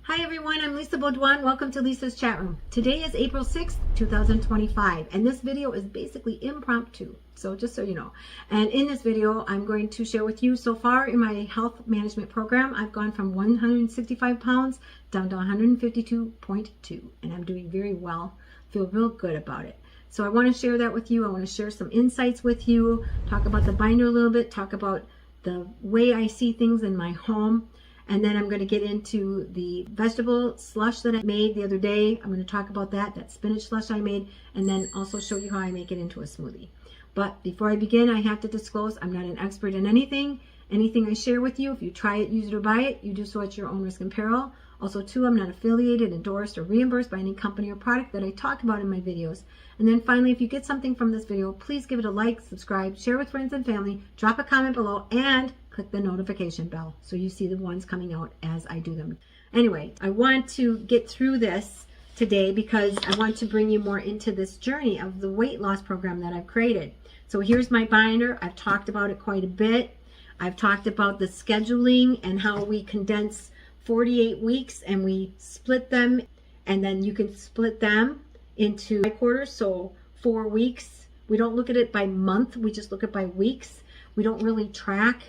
Hi everyone, I'm Lisa Baudouin. Welcome to Lisa's Chat Room. Today is April 6th, 2025, and this video is basically impromptu, so just so you know. And in this video, I'm going to share with you, so far in my health management program, I've gone from 165 pounds down to 152.2, and I'm doing very well. Feel real good about it. So I want to share that with you. I want to share some insights with you, talk about the binder a little bit, talk about the way I see things in my home. And then I'm going to get into the vegetable slush that I made the other day. I'm going to talk about that spinach slush I made, and then also show you how I make it into a smoothie. But before I begin, I have to disclose I'm not an expert in anything. Anything I share with you, if you try it, use it, or buy it, you do so at your own risk and peril. Also, too, I'm not affiliated, endorsed, or reimbursed by any company or product that I talk about in my videos. And then finally, if you get something from this video, please give it a like, subscribe, share with friends and family, drop a comment below, and click the notification bell so you see the ones coming out as I do them. Anyway, I want to get through this today because I want to bring you more into this journey of the weight loss program that I've created. So here's my binder. I've talked about it quite a bit. I've talked about the scheduling and how we condense 48 weeks and we split them, and then you can split them into quarters, so 4 weeks. We don't look at it by month, we just look at it by weeks. We don't really track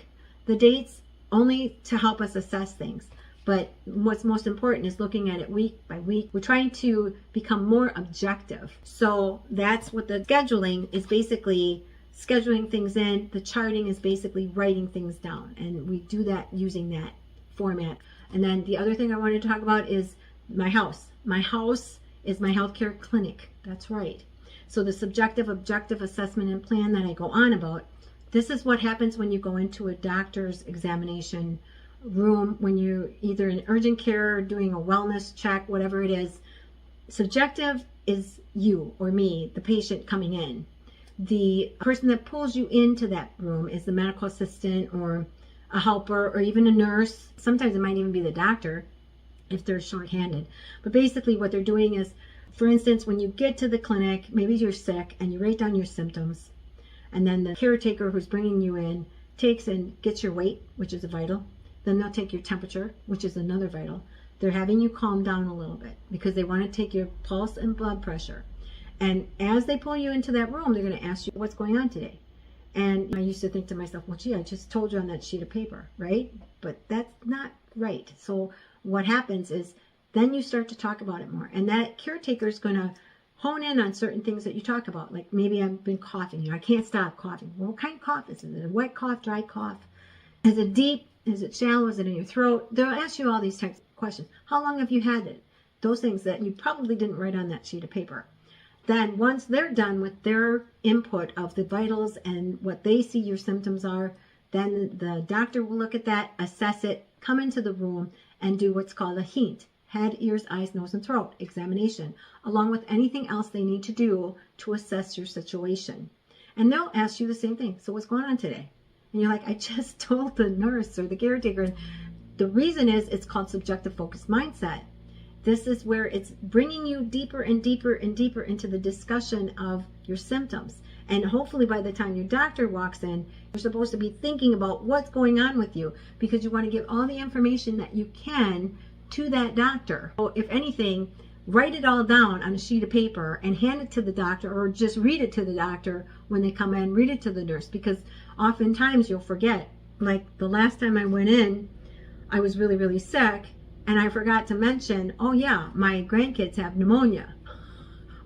the dates, only to help us assess things. But what's most important is looking at it week by week. We're trying to become more objective. So that's what the scheduling is, basically scheduling things in. The charting is basically writing things down, and we do that using that format. And then the other thing I wanted to talk about is my house. My house is my healthcare clinic. That's right. So the subjective, objective assessment and plan that I go on about, this is what happens when you go into a doctor's examination room, when you're either in urgent care or doing a wellness check, whatever it is. Subjective is you or me, the patient coming in. The person that pulls you into that room is the medical assistant or a helper or even a nurse. Sometimes it might even be the doctor if they're shorthanded. But basically what they're doing is, for instance, when you get to the clinic, maybe you're sick and you write down your symptoms. And then the caretaker who's bringing you in takes and gets your weight, which is a vital. Then they'll take your temperature, which is another vital. They're having you calm down a little bit because they want to take your pulse and blood pressure. And as they pull you into that room, they're going to ask you what's going on today. And I used to think to myself, well, gee, I just told you on that sheet of paper, right? But that's not right. So what happens is then you start to talk about it more. And that caretaker is going to hone in on certain things that you talk about. Like maybe I've been coughing. I can't stop coughing. Well, what kind of cough is it? Is it a wet cough, dry cough? Is it deep? Is it shallow? Is it in your throat? They'll ask you all these types of questions. How long have you had it? Those things that you probably didn't write on that sheet of paper. Then once they're done with their input of the vitals and what they see your symptoms are, then the doctor will look at that, assess it, come into the room and do what's called a HEAT, head, ears, eyes, nose, and throat examination, along with anything else they need to do to assess your situation. And they'll ask you the same thing. So what's going on today? And you're like, I just told the nurse or the caretaker. And the reason is it's called subjective focused mindset. This is where it's bringing you deeper and deeper and deeper into the discussion of your symptoms. And hopefully by the time your doctor walks in, you're supposed to be thinking about what's going on with you, because you want to give all the information that you can to that doctor. So if anything, write it all down on a sheet of paper and hand it to the doctor, or just read it to the doctor when they come in, read it to the nurse, because oftentimes you'll forget. Like the last time I went in, I was really, really sick. And I forgot to mention, oh yeah, my grandkids have pneumonia.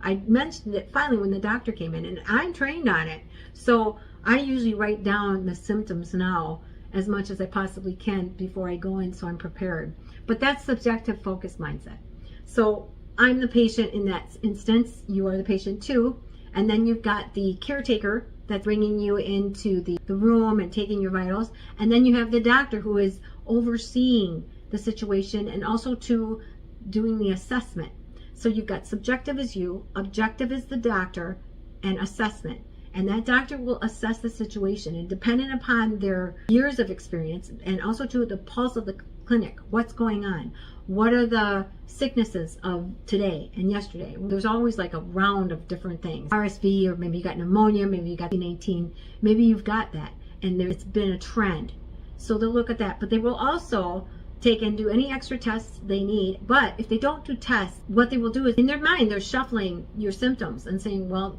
I mentioned it finally when the doctor came in, and I'm trained on it. So I usually write down the symptoms now as much as I possibly can before I go in, so I'm prepared. But that's subjective focused mindset. So I'm the patient in that instance. You are the patient too. And then you've got the caretaker that's bringing you into the room and taking your vitals. And then you have the doctor who is overseeing the situation and also to doing the assessment. So you've got subjective is you, objective is the doctor, and assessment. And that doctor will assess the situation, and dependent upon their years of experience and also to the pulse of the clinic, what's going on, what are the sicknesses of today and yesterday. There's always like a round of different things. RSV, or maybe you got pneumonia, maybe you got COVID-19, maybe you've got that and it's been a trend. So they'll look at that, but they will also take and do any extra tests they need. But if they don't do tests, what they will do is in their mind, they're shuffling your symptoms and saying, well,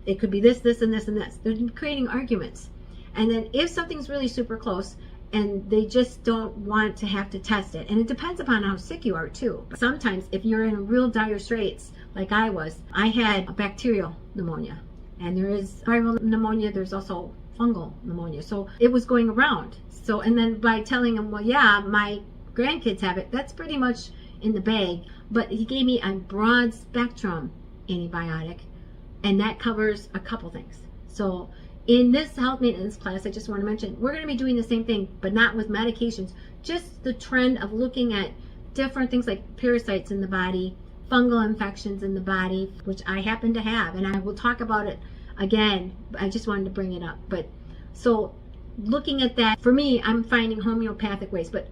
it could be this, this, and this, and this. They're creating arguments. And then if something's really super close and they just don't want to have to test it, and it depends upon how sick you are too. Sometimes if you're in real dire straits, like I was, I had a bacterial pneumonia. And there is viral pneumonia, there's also fungal pneumonia. So it was going around. So, and then by telling him, well, yeah, my grandkids have it, that's pretty much in the bag. But he gave me a broad spectrum antibiotic, and that covers a couple things. So in this health maintenance class, I just want to mention, we're going to be doing the same thing, but not with medications. Just the trend of looking at different things like parasites in the body, fungal infections in the body, which I happen to have, and I will talk about it again. I just wanted to bring it up. But so looking at that, for me, I'm finding homeopathic ways. But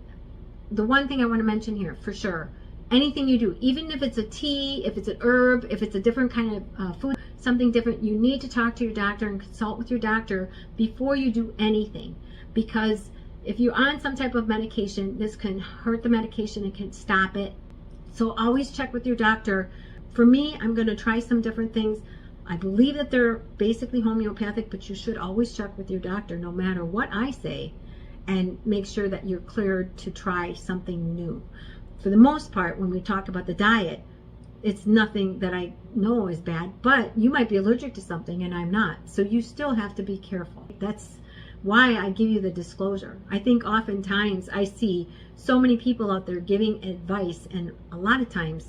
the one thing I want to mention here for sure, anything you do, even if it's a tea, if it's an herb, if it's a different kind of food, something different, you need to talk to your doctor and consult with your doctor before you do anything. Because if you're on some type of medication, this can hurt the medication and can stop it. So always check with your doctor. For me, I'm going to try some different things. I believe that they're basically homeopathic, but you should always check with your doctor no matter what I say, and make sure that you're cleared to try something new. For the most part, when we talk about the diet, it's nothing that I know is bad, but you might be allergic to something and I'm not. So you still have to be careful. That's why I give you the disclosure. I think oftentimes I see so many people out there giving advice, and a lot of times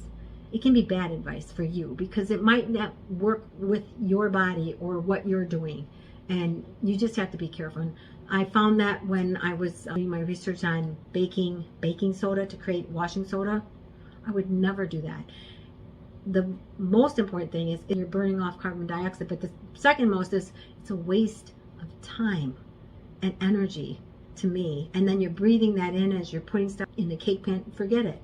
it can be bad advice for you because it might not work with your body or what you're doing, and you just have to be careful. And I found that when I was doing my research on baking soda to create washing soda, I would never do that. The most important thing is you're burning off carbon dioxide, but the second most is it's a waste of time and energy to me. And then you're breathing that in as you're putting stuff in the cake pan. Forget it.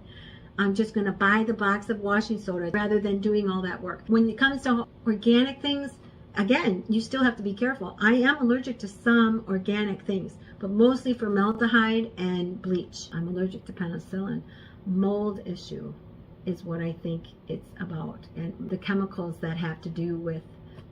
I'm just going to buy the box of washing soda rather than doing all that work. When it comes to organic things, again, you still have to be careful. I am allergic to some organic things, but mostly formaldehyde and bleach. I'm allergic to penicillin. Mold issue is what I think it's about, and the chemicals that have to do with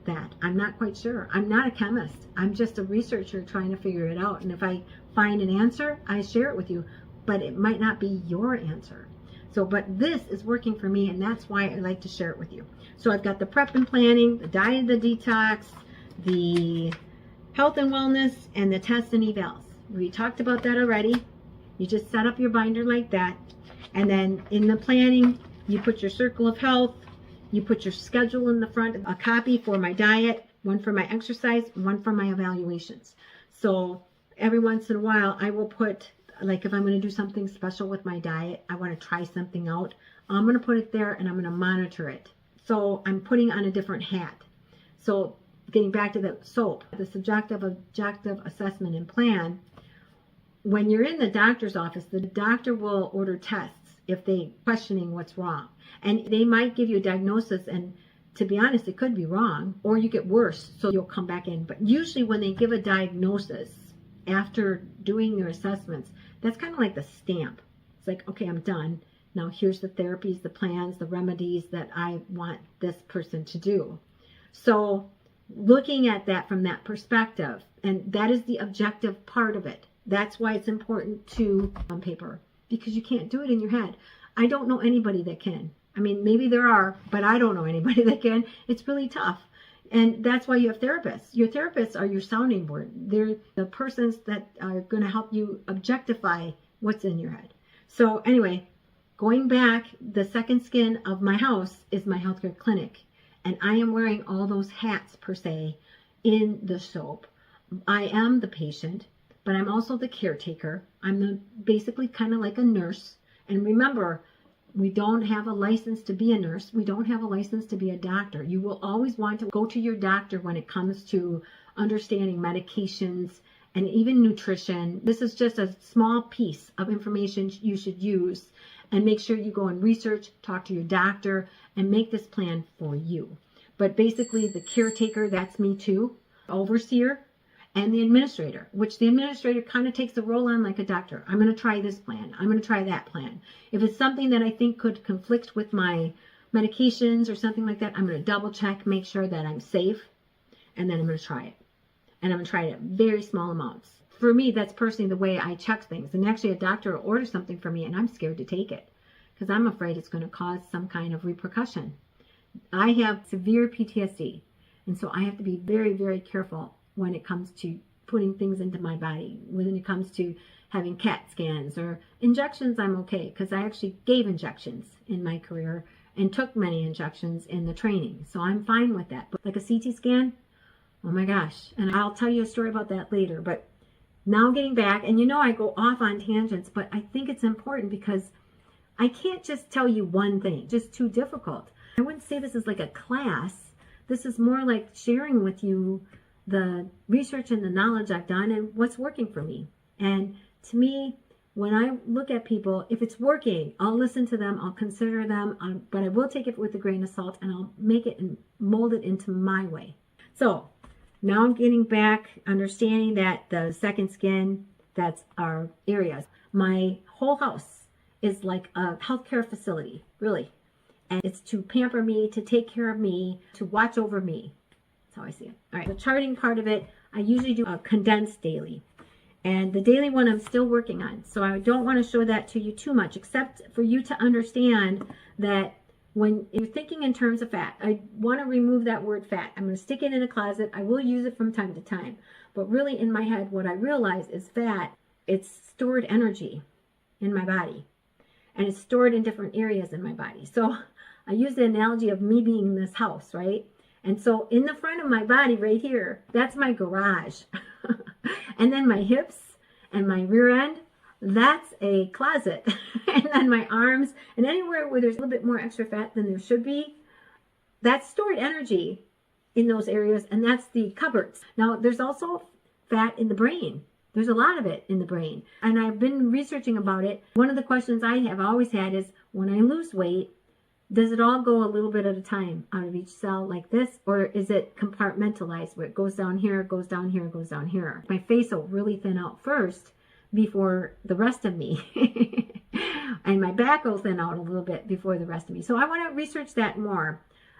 that. I'm not quite sure. I'm not a chemist. I'm just a researcher trying to figure it out. And if I find an answer, I share it with you, but it might not be your answer. So, but this is working for me, and that's why I like to share it with you. So I've got the prep and planning, the diet, the detox, the health and wellness, and the tests and evals. We talked about that already. You just set up your binder like that. And then in the planning, you put your circle of health, you put your schedule in the front, a copy for my diet, one for my exercise, one for my evaluations. So every once in a while, I will put, like if I'm going to do something special with my diet, I want to try something out, I'm going to put it there and I'm going to monitor it. So I'm putting on a different hat. So getting back to the SOAP, the subjective, objective assessment and plan, when you're in the doctor's office, the doctor will order tests if they questioning what's wrong. And they might give you a diagnosis, and to be honest, it could be wrong, or you get worse, so you'll come back in. But usually when they give a diagnosis after doing their assessments, that's kind of like the stamp. It's like, okay, I'm done. Now here's the therapies, the plans, the remedies that I want this person to do. So looking at that from that perspective, and that is the objective part of it. That's why it's important to on paper, because you can't do it in your head. I don't know anybody that can. I mean, maybe there are, but I don't know anybody that can. It's really tough. And that's why you have therapists. Your therapists are your sounding board. They're the persons that are going to help you objectify what's in your head. So anyway, going back, the second skin of my house is my healthcare clinic. And I am wearing all those hats, per se, in the SOAP. I am the patient, but I'm also the caretaker. I'm basically kind of like a nurse. And remember, we don't have a license to be a nurse. We don't have a license to be a doctor. You will always want to go to your doctor when it comes to understanding medications and even nutrition. This is just a small piece of information you should use, and make sure you go and research, talk to your doctor, and make this plan for you. But basically, the caretaker, that's me too, overseer. and the administrator, which the administrator kind of takes the role on like a doctor. I'm going to try this plan. I'm going to try that plan. If it's something that I think could conflict with my medications or something like that, I'm going to double check, make sure that I'm safe, and then I'm going to try it. And I'm going to try it at very small amounts. For me, that's personally the way I check things. And actually, a doctor will order something for me, and I'm scared to take it because I'm afraid it's going to cause some kind of repercussion. I have severe PTSD, and so I have to be very, very careful when it comes to putting things into my body. When it comes to having CAT scans or injections, I'm okay because I actually gave injections in my career and took many injections in the training. So I'm fine with that. But like a CT scan, oh my gosh. And I'll tell you a story about that later. But now getting back, and you know I go off on tangents, but I think it's important because I can't just tell you one thing. It's just too difficult. I wouldn't say this is like a class. This is more like sharing with you the research and the knowledge I've done and what's working for me. And to me, when I look at people, if it's working, I'll listen to them, I'll consider them, but I will take it with a grain of salt and I'll make it and mold it into my way. So now I'm getting back, understanding that the second skin, that's our areas. My whole house is like a healthcare facility, really. And it's to pamper me, to take care of me, to watch over me. That's how I see it. All right, the charting part of it, I usually do a condensed daily. And the daily one I'm still working on. So I don't want to show that to you too much, except for you to understand that when you're thinking in terms of fat, I want to remove that word fat. I'm going to stick it in a closet. I will use it from time to time. But really in my head, what I realize is fat, it's stored energy in my body. And it's stored in different areas in my body. So I use the analogy of me being in this house, right? And so in the front of my body right here, that's my garage. And then my hips and my rear end, that's a closet. And then my arms and anywhere where there's a little bit more extra fat than there should be, that's stored energy in those areas. And that's the cupboards. Now, there's also fat in the brain. There's a lot of it in the brain. And I've been researching about it. One of the questions I have always had is, when I lose weight, does it all go a little bit at a time out of each cell like this? Or is it compartmentalized where it goes down here, goes down here, goes down here? My face will really thin out first before the rest of me. And my back will thin out a little bit before the rest of me. So I want to research that more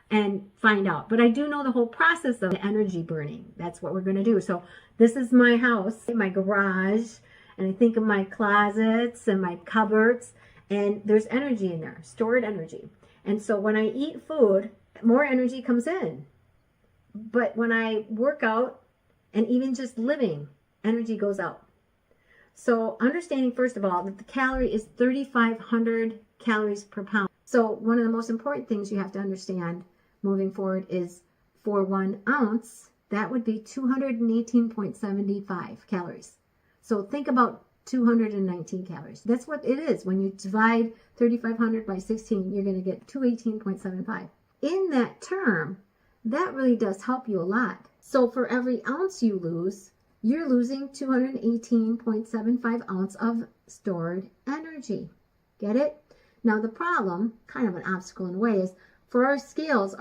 and find out. But I do know the whole process of energy burning. That's what we're going to do. So this is my house, my garage. And I think of my closets and my cupboards. And there's energy in there, stored energy. And so when I eat food, more energy comes in. But when I work out and even just living, energy goes out. So understanding, first of all, that the calorie is 3,500 calories per pound. So one of the most important things you have to understand moving forward is for 1 ounce, that would be 218.75 calories. So think about 219 calories. That's what it is. When you divide 3,500 by 16, you're going to get 218.75. In that term, that really does help you a lot. So for every ounce you lose, you're losing 218.75 ounce of stored energy. Get it? Now the problem, kind of an obstacle in a way, is for our scales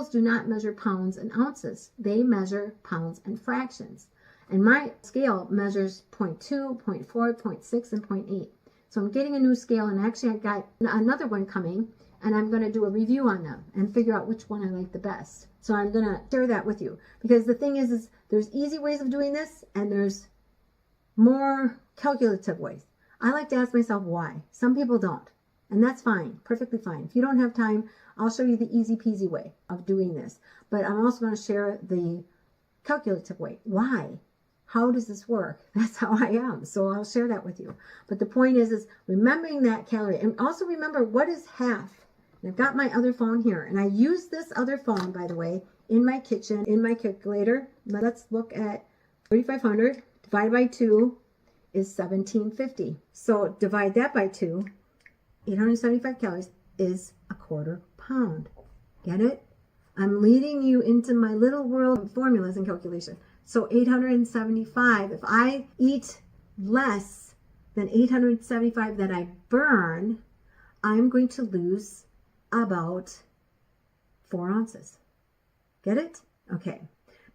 do not measure pounds and ounces. They measure pounds and fractions. And my scale measures 0.2, 0.4, 0.6, and 0.8. So I'm getting a new scale, and actually I've got another one coming, and I'm going to do a review on them and figure out which one I like the best. So I'm going to share that with you. Because the thing is there's easy ways of doing this, and there's more calculative ways. I like to ask myself why. Some people don't. And that's fine, perfectly fine. If you don't have time, I'll show you the easy peasy way of doing this. But I'm also going to share the calculative way. Why? How does this work? That's how I am. So I'll share that with you. But the point is remembering that calorie. And also remember, what is half? And I've got my other phone here. And I use this other phone, by the way, in my kitchen, in my calculator. Let's look at 3,500 divided by 2 is 1,750. So divide that by 2. 875 calories is a quarter pound. Get it? I'm leading you into my little world of formulas and calculation. So 875, if I eat less than 875 that I burn, I'm going to lose about 4 ounces. Get it? Okay.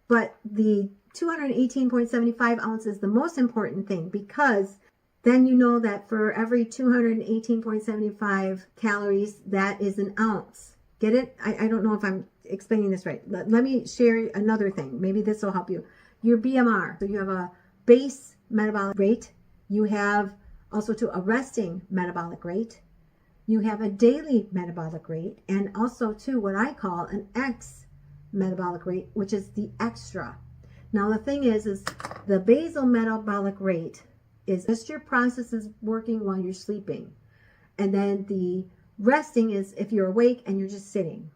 But the 218.75 ounces is the most important thing, because then you know that for every 218.75 calories, that is an ounce. Get it? I don't know if I'm explaining this right. Let me share another thing. Maybe this will help you. Your BMR. So you have a base metabolic rate. You have also a resting metabolic rate. You have a daily metabolic rate, and also what I call an X metabolic rate, which is the extra. Now the thing is the basal metabolic rate is just your processes working while you're sleeping. And then the resting is if you're awake and you're just sitting.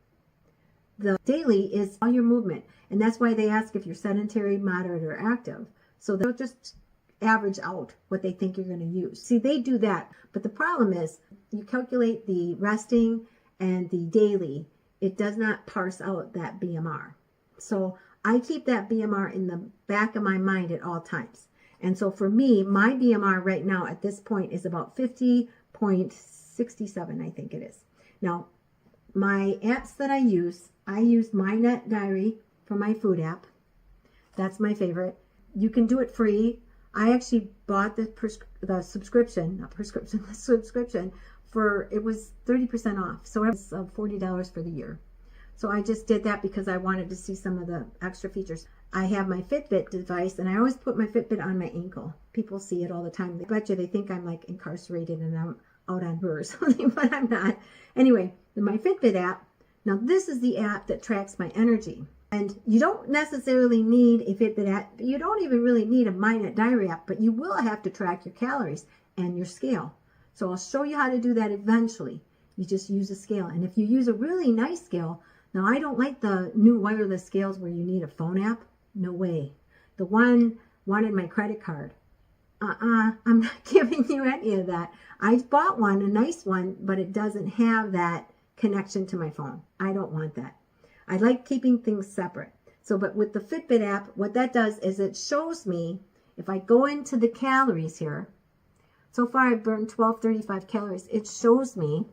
The daily is all your movement. And that's why they ask if you're sedentary, moderate, or active. So they'll just average out what they think you're going to use. See, they do that. But the problem is you calculate the resting and the daily. It does not parse out that BMR. So I keep that BMR in the back of my mind at all times. And so for me, my BMR right now at this point is about 50.67, I think it is. Now, my apps that I use MyNet Diary for my food app. That's my favorite. You can do it free. I actually bought the subscription for, it was 30% off. So it was $40 for the year. So I just did that because I wanted to see some of the extra features. I have my Fitbit device, and I always put my Fitbit on my ankle. People see it all the time. I bet you they think I'm like incarcerated and I'm out on tour or something, but I'm not. Anyway, my Fitbit app, now this is the app that tracks my energy. And you don't necessarily need a Fitbit app. You don't even really need a MyNet Diary app, but you will have to track your calories and your scale. So I'll show you how to do that eventually. You just use a scale. And if you use a really nice scale, now I don't like the new wireless scales where you need a phone app. No way. The one wanted my credit card. I'm not giving you any of that. I bought one, a nice one, but it doesn't have that connection to my phone. I don't want that. I like keeping things separate. So, but with the Fitbit app, what that does is it shows me, if I go into the calories here, so far I've burned 1235 calories. It shows me,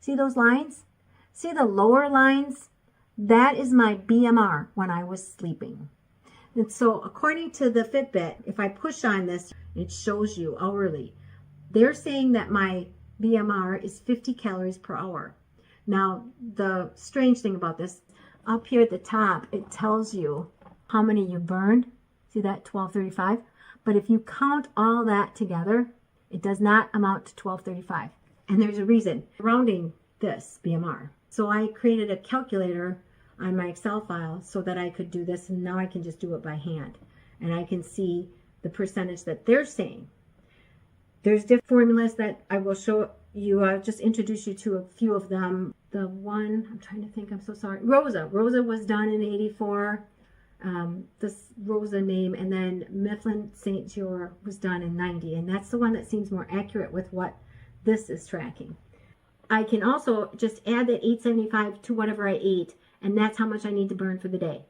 see those lines? See the lower lines? That is my BMR when I was sleeping. And so according to the Fitbit, if I push on this, it shows you hourly. They're saying that my BMR is 50 calories per hour. Now, the strange thing about this, up here at the top, it tells you how many you burned. See that, 1235? But if you count all that together, it does not amount to 1235. And there's a reason. Rounding this BMR. So I created a calculator on my Excel file so that I could do this, and now I can just do it by hand. And I can see the percentage that they're saying. There's different formulas that I will show you. I'll just introduce you to a few of them. The one, I'm trying to think, I'm so sorry. Rosa was done in 84. This Rosa name, and then Mifflin St. Joe was done in 90. And that's the one that seems more accurate with what this is tracking. I can also just add that 875 to whatever I ate, and that's how much I need to burn for the day.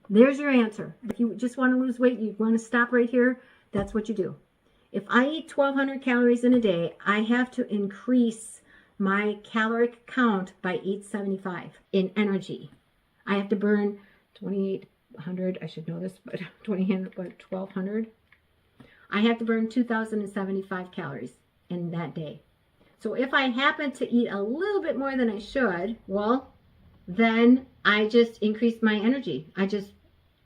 There's your answer. If you just want to lose weight, you want to stop right here, that's what you do. If I eat 1,200 calories in a day, I have to increase my caloric count by 875 in energy. I have to burn 2,800, I should know this, but 1,200. I have to burn 2,075 calories in that day. So if I happen to eat a little bit more than I should, well, then I just increase my energy. I just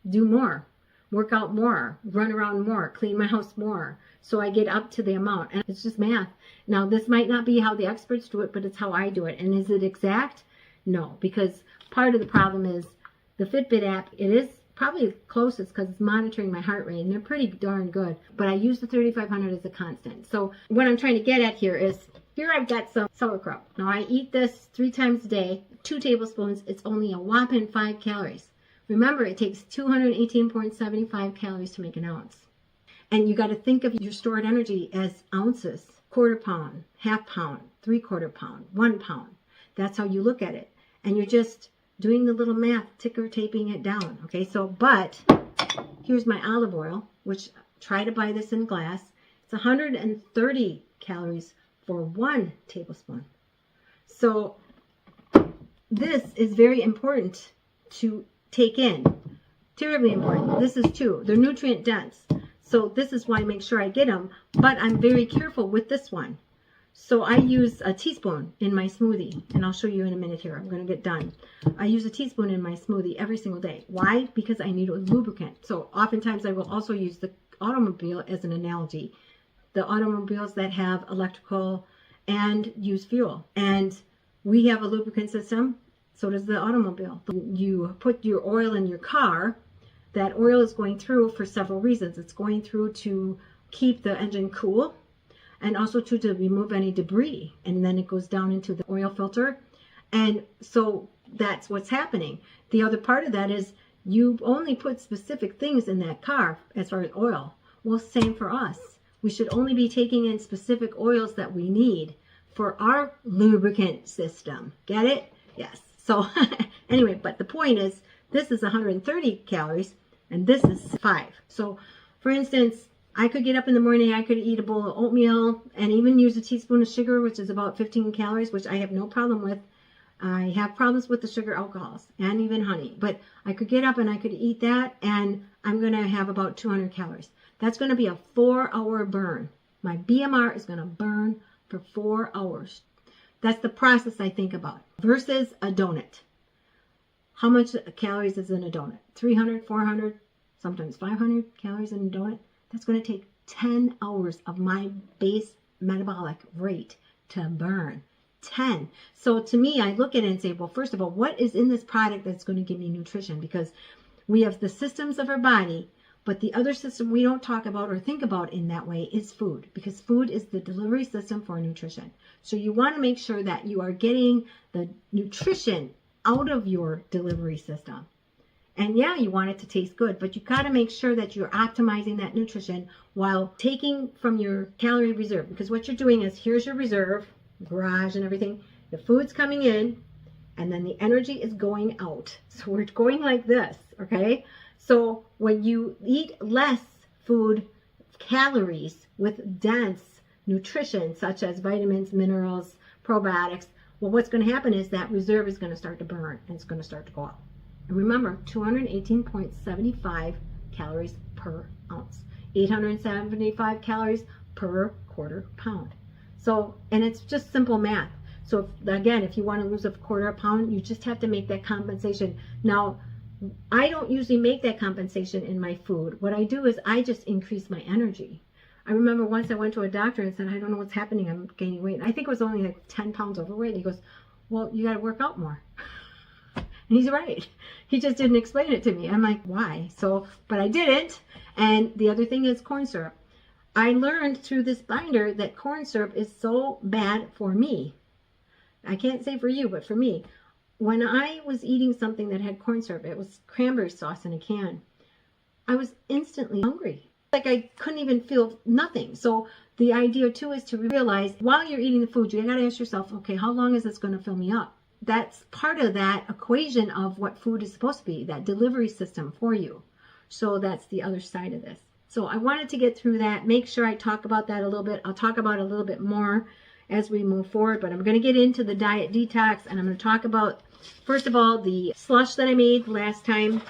do more, work out more, run around more, clean my house more. So I get up to the amount, and it's just math. Now, this might not be how the experts do it, but it's how I do it. And is it exact? No, because part of the problem is the Fitbit app, it is probably closest because it's monitoring my heart rate, and they're pretty darn good. But I use the 3,500 as a constant. So what I'm trying to get at here is, here I've got some sauerkraut. Now I eat this 3 times a day, 2 tablespoons. It's only a whopping 5 calories. Remember, it takes 218.75 calories to make an ounce. And you got to think of your stored energy as ounces, quarter pound, half pound, 3/4 pound, 1 pound. That's how you look at it. And you're just doing the little math, ticker taping it down. Okay, so, but here's my olive oil, which try to buy this in glass. It's 130 calories for 1 tablespoon. So this is very important to take in. Terribly important. This is too. They're nutrient dense. So this is why I make sure I get them. But I'm very careful with this one. So I use a teaspoon in my smoothie. And I'll show you in a minute here. I'm going to get done. I use a teaspoon in my smoothie every single day. Why? Because I need a lubricant. So oftentimes I will also use the automobile as an analogy. The automobiles that have electrical and use fuel. And we have a lubricant system. So does the automobile. You put your oil in your car. That oil is going through for several reasons. It's going through to keep the engine cool and also to remove any debris. And then it goes down into the oil filter. And so that's what's happening. The other part of that is you only put specific things in that car as far as oil. Well, same for us. We should only be taking in specific oils that we need for our lubricant system. Get it? Yes. So anyway, but the point is, this is 130 calories and this is 5. So for instance, I could get up in the morning, I could eat a bowl of oatmeal and even use a teaspoon of sugar, which is about 15 calories, which I have no problem with. I have problems with the sugar alcohols and even honey, but I could get up and I could eat that and I'm going to have about 200 calories. That's going to be a 4-hour burn. My BMR is going to burn for 4 hours. That's the process I think about versus a donut. How much calories is in a donut? 300, 400, sometimes 500 calories in a donut. That's going to take 10 hours of my base metabolic rate to burn. 10. So to me, I look at it and say, well, first of all, what is in this product that's going to give me nutrition? Because we have the systems of our body, but the other system we don't talk about or think about in that way is food, because food is the delivery system for nutrition. So you want to make sure that you are getting the nutrition out of your delivery system. And yeah, you want it to taste good, but you got to make sure that you're optimizing that nutrition while taking from your calorie reserve. Because what you're doing is, here's your reserve, garage and everything. The food's coming in, and then the energy is going out. So we're going like this, okay? So when you eat less food calories with dense nutrition, such as vitamins, minerals, probiotics, well, what's going to happen is that reserve is going to start to burn and it's going to start to go out. And remember, 218.75 calories per ounce, 875 calories per quarter pound. So, and it's just simple math. So again, if you want to lose a quarter pound, you just have to make that compensation. Now, I don't usually make that compensation in my food. What I do is I just increase my energy. I remember once I went to a doctor and said, I don't know what's happening, I'm gaining weight. I think it was only like 10 pounds overweight. He goes, well, you got to work out more. And he's right. He just didn't explain it to me. I'm like, why? So, but I didn't. And the other thing is corn syrup. I learned through this binder that corn syrup is so bad for me. I can't say for you, but for me. When I was eating something that had corn syrup, it was cranberry sauce in a can, I was instantly hungry. Like I couldn't even feel nothing. So the idea too is to realize while you're eating the food, you got to ask yourself, okay, how long is this going to fill me up? That's part of that equation of what food is supposed to be, that delivery system for you. So that's the other side of this. So I wanted to get through that, make sure I talk about that a little bit. I'll talk about it a little bit more as we move forward, but I'm going to get into the diet detox and I'm going to talk about, first of all, the slush that I made last time.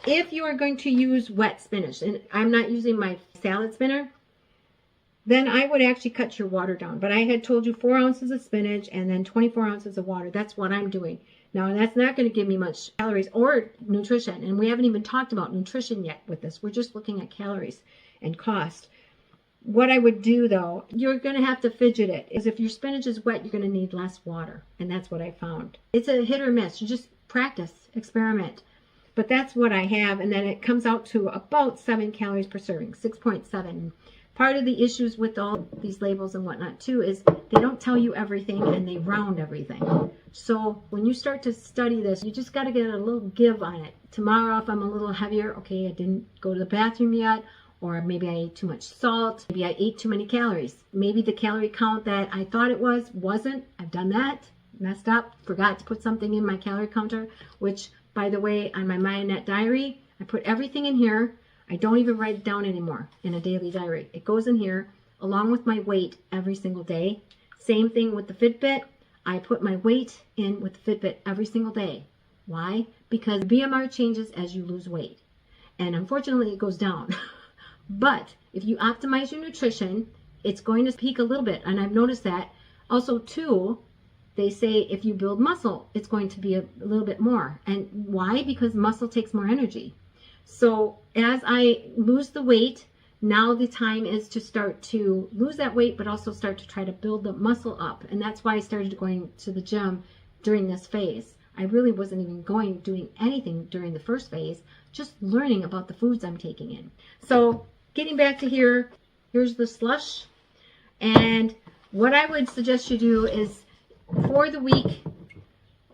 If you are going to use wet spinach, and I'm not using my salad spinner, then I would actually cut your water down. But I had told you 4 ounces of spinach and then 24 ounces of water. That's what I'm doing. Now, that's not going to give me much calories or nutrition. And we haven't even talked about nutrition yet with this. We're just looking at calories and cost. What I would do, though, you're going to have to fidget it. Is if your spinach is wet, you're going to need less water. And that's what I found. It's a hit or miss. You just practice, experiment. But that's what I have, and then it comes out to about 7 calories per serving, 6.7. Part of the issues with all these labels and whatnot too is they don't tell you everything and they round everything. So when you start to study this, you just got to get a little give on it. Tomorrow, if I'm a little heavier, okay, I didn't go to the bathroom yet, or maybe I ate too much salt, maybe I ate too many calories. Maybe the calorie count that I thought it wasn't. I've done that, messed up, forgot to put something in my calorie counter, which, by the way, on my Myonet diary, I put everything in here. I don't even write it down anymore in a daily diary. It goes in here along with my weight every single day. Same thing with the Fitbit. I put my weight in with the Fitbit every single day. Why? Because BMR changes as you lose weight. And unfortunately, it goes down. But if you optimize your nutrition, it's going to peak a little bit. And I've noticed that. Also, too, they say if you build muscle, it's going to be a little bit more. And why? Because muscle takes more energy. So as I lose the weight, now the time is to start to lose that weight, but also start to try to build the muscle up. And that's why I started going to the gym during this phase. I really wasn't even doing anything during the first phase, just learning about the foods I'm taking in. So getting back to here, here's the slush. And what I would suggest you do is for the week,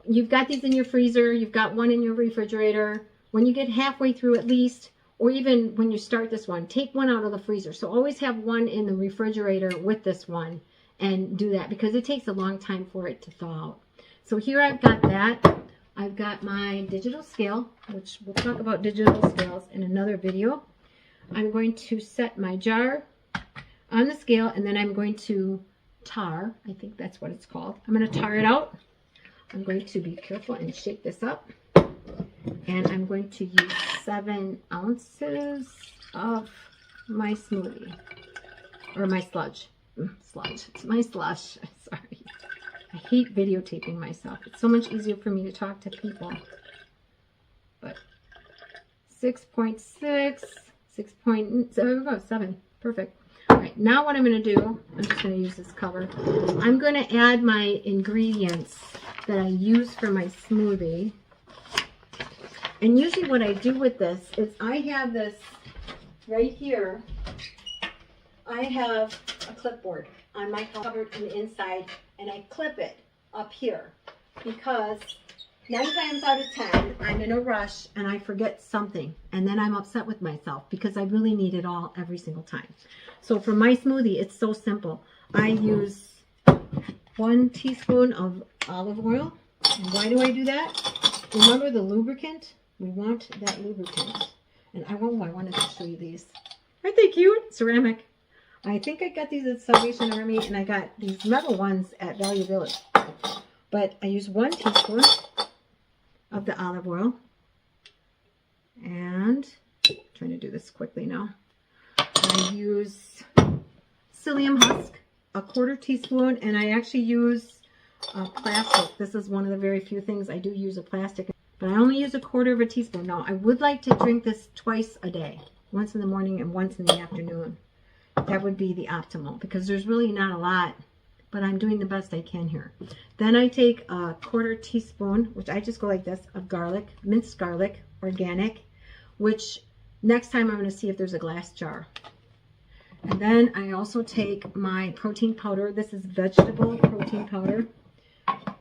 you've got these in your freezer, you've got one in your refrigerator. When you get halfway through at least, or even when you start this one, take one out of the freezer. So always have one in the refrigerator with this one and do that because it takes a long time for it to thaw out. So here I've got that. I've got my digital scale, which we'll talk about digital scales in another video. I'm going to set my jar on the scale, and then I'm going to tar. I think that's what it's called. I'm going to tar it out. I'm going to be careful and shake this up. And I'm going to use 7 ounces of my smoothie, or my sludge. Sludge. It's my slush. Sorry. I hate videotaping myself. It's so much easier for me to talk to people. But 6.6, 6.7, there we go, 7. Perfect. All right, now what I'm going to do, I'm just going to use this cover. I'm going to add my ingredients that I use for my smoothie. And usually what I do with this is I have this right here. I have a clipboard on my cupboard on the inside, and I clip it up here because 9 times out of 10, I'm in a rush and I forget something, and then I'm upset with myself because I really need it all every single time. So for my smoothie, it's so simple. I use 1 teaspoon of olive oil. And why do I do that? Remember the lubricant? We want that lubricant. And I wanted to show you these. Aren't they cute? Ceramic. I think I got these at Salvation Army, and I got these metal ones at Value Village. But I use 1 teaspoon of the olive oil. And I'm trying to do this quickly now. I use psyllium husk, 1/4 teaspoon, and I actually use plastic. This is one of the very few things I do use a plastic. But I only use 1/4 teaspoon. Now, I would like to drink this twice a day. Once in the morning and once in the afternoon. That would be the optimal because there's really not a lot. But I'm doing the best I can here. Then I take 1/4 teaspoon, which I just go like this, of garlic, minced garlic, organic. Which next time I'm going to see if there's a glass jar. And then I also take my protein powder. This is vegetable protein powder.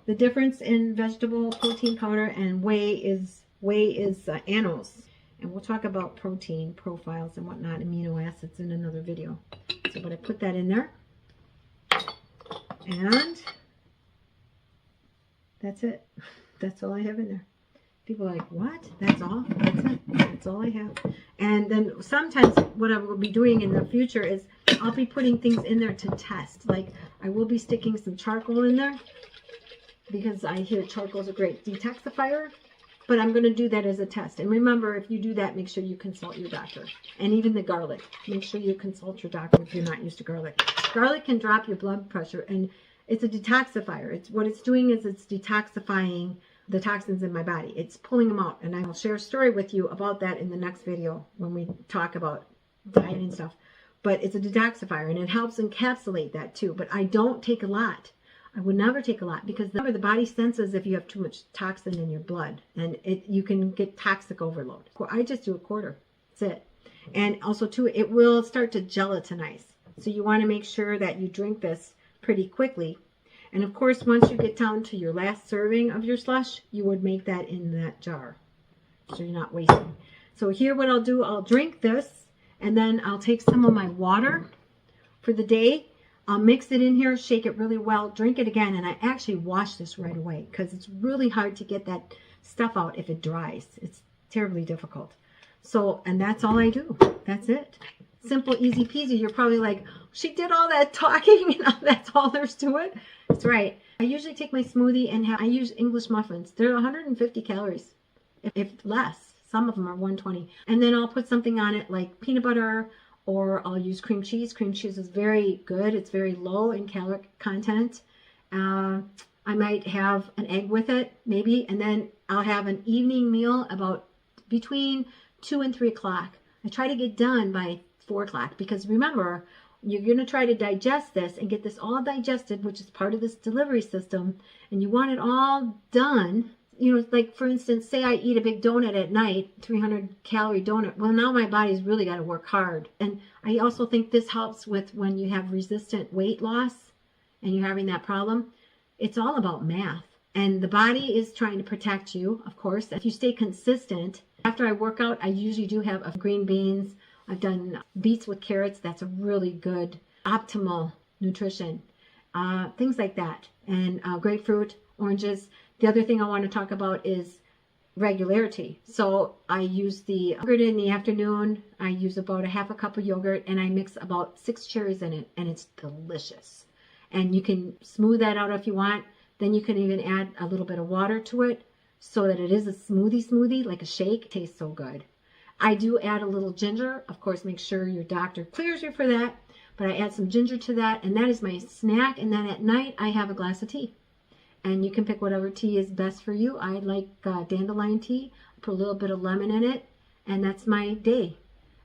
The difference in vegetable protein powder and whey is anoles. And we'll talk about protein profiles and whatnot, amino acids in another video. So, but I put that in there. And that's it. That's all I have in there. People are like, what? That's all? That's it? That's all I have. And then sometimes what I will be doing in the future is I'll be putting things in there to test. Like I will be sticking some charcoal in there, because I hear charcoal is a great detoxifier, but I'm going to do that as a test. And remember, if you do that, make sure you consult your doctor. And even the garlic, make sure you consult your doctor if you're not used to garlic. Garlic can drop your blood pressure, and it's a detoxifier. What it's doing is it's detoxifying the toxins in my body. It's pulling them out, and I will share a story with you about that in the next video when we talk about diet and stuff. But it's a detoxifier, and it helps encapsulate that too. But I don't take a lot. I would never take a lot because remember, the body senses if you have too much toxin in your blood, and you can get toxic overload. I just do 1/4. That's it. And also too, it will start to gelatinize. So you want to make sure that you drink this pretty quickly. And of course, once you get down to your last serving of your slush, you would make that in that jar, so you're not wasting. So here what I'll do, I'll drink this, and then I'll take some of my water for the day. I'll mix it in here, shake it really well, drink it again, and I actually wash this right away because it's really hard to get that stuff out if it dries. It's terribly difficult. So, and that's all I do. That's it. Simple, easy peasy. You're probably like, she did all that talking and that's all there's to it. That's right. I usually take my smoothie and I use English muffins. They're 150 calories, if less. Some of them are 120. And then I'll put something on it like peanut butter, or I'll use cream cheese. Cream cheese is very good. It's very low in caloric content. I might have an egg with it, maybe, and then I'll have an evening meal about between 2 and 3 o'clock. I try to get done by 4 o'clock because remember, you're going to try to digest this and get this all digested, which is part of this delivery system, and you want it all done. You know, like for instance, say I eat a big donut at night, 300 calorie donut. Well, now my body's really got to work hard. And I also think this helps with when you have resistant weight loss and you're having that problem. It's all about math. And the body is trying to protect you, of course. If you stay consistent, after I work out, I usually do have green beans. I've done beets with carrots. That's a really good, optimal nutrition. Things like that. And grapefruit, oranges. The other thing I want to talk about is regularity. So I use the yogurt in the afternoon. I use about a half a cup of yogurt and I mix about 6 cherries in it, and it's delicious. And you can smooth that out if you want. Then you can even add a little bit of water to it so that it is a smoothie, like a shake. It tastes so good. I do add a little ginger. Of course, make sure your doctor clears you for that. But I add some ginger to that, and that is my snack. And then at night, I have a glass of tea. And you can pick whatever tea is best for you. I like dandelion tea. Put a little bit of lemon in it, and that's my day.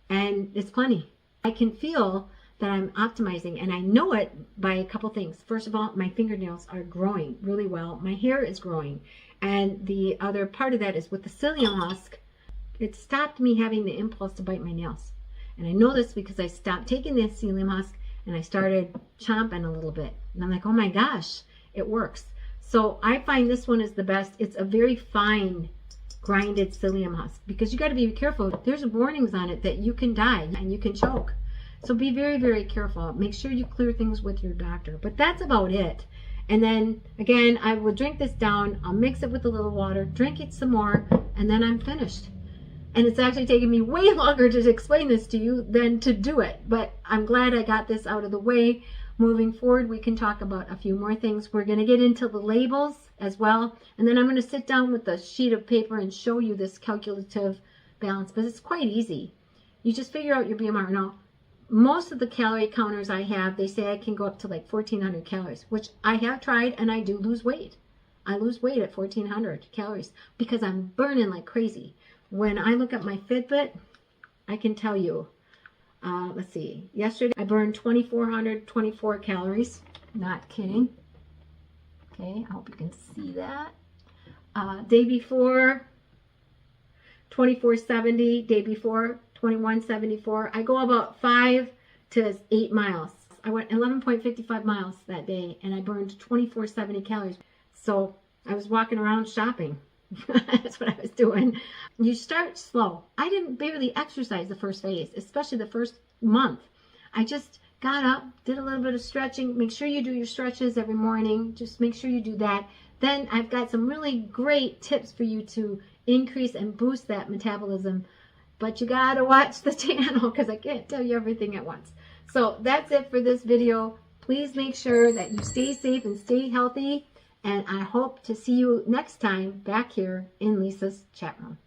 And it's plenty. I can feel that I'm optimizing, and I know it by a couple things. First of all, my fingernails are growing really well. My hair is growing. And the other part of that is with the psyllium husk, it stopped me having the impulse to bite my nails. And I know this because I stopped taking the psyllium husk and I started chomping a little bit. And I'm like, oh my gosh, it works. So I find this one is the best. It's a very fine grinded psyllium husk because you got to be careful. There's warnings on it that you can die and you can choke. So be very, very careful. Make sure you clear things with your doctor. But that's about it. And then, again, I will drink this down. I'll mix it with a little water, drink it some more, and then I'm finished. And it's actually taken me way longer to explain this to you than to do it. But I'm glad I got this out of the way. Moving forward, we can talk about a few more things. We're going to get into the labels as well. And then I'm going to sit down with a sheet of paper and show you this calculative balance. But it's quite easy. You just figure out your BMR. Now, most of the calorie counters I have, they say I can go up to like 1,400 calories, which I have tried, and I do lose weight. I lose weight at 1,400 calories because I'm burning like crazy. When I look at my Fitbit, I can tell you, let's see, yesterday I burned 2,424 calories. Not kidding. Okay, I hope you can see that. Day before, 2,470. Day before, 2,174. I go about 5 to 8 miles. I went 11.55 miles that day, and I burned 2,470 calories. So I was walking around shopping. That's what I was doing. You start slow. I didn't barely exercise the first phase, especially the first month. I just got up, did a little bit of stretching. Make sure you do your stretches every morning. Just make sure you do that. Then I've got some really great tips for you to increase and boost that metabolism. But you got to watch the channel because I can't tell you everything at once. So that's it for this video. Please make sure that you stay safe and stay healthy. And I hope to see you next time back here in Lisa's chat room.